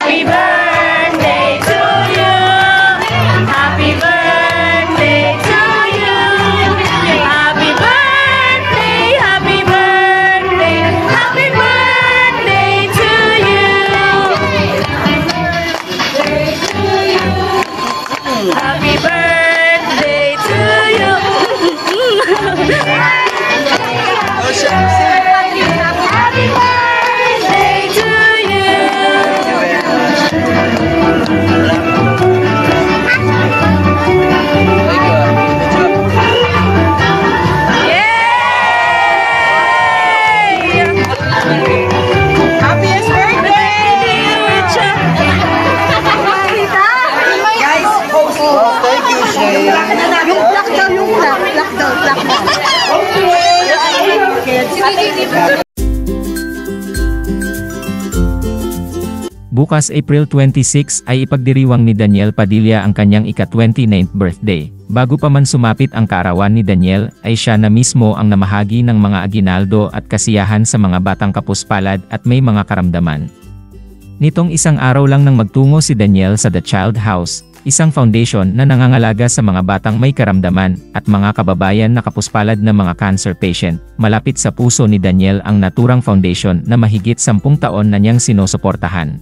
Happy birthday to you. Happy birthday to you. Happy birthday, happy birthday, happy birthday to you. Happy birthday to you. Happy birthday to Happiest birthday! Guys, post. Oh, thank you, Shay. Yung black daw, yung black. Black daw, black daw. Bukas April 26 ay ipagdiriwang ni Daniel Padilla ang kanyang ika-29th birthday. Bago pa man sumapit ang kaarawan ni Daniel, ay siya na mismo ang namahagi ng mga aginaldo at kasiyahan sa mga batang kapuspalad at may mga karamdaman. Nitong isang araw lang nang magtungo si Daniel sa The Child House, isang foundation na nangangalaga sa mga batang may karamdaman at mga kababayan na kapuspalad na mga cancer patient. Malapit sa puso ni Daniel ang naturang foundation na mahigit 10 taon na niyang sinusuportahan.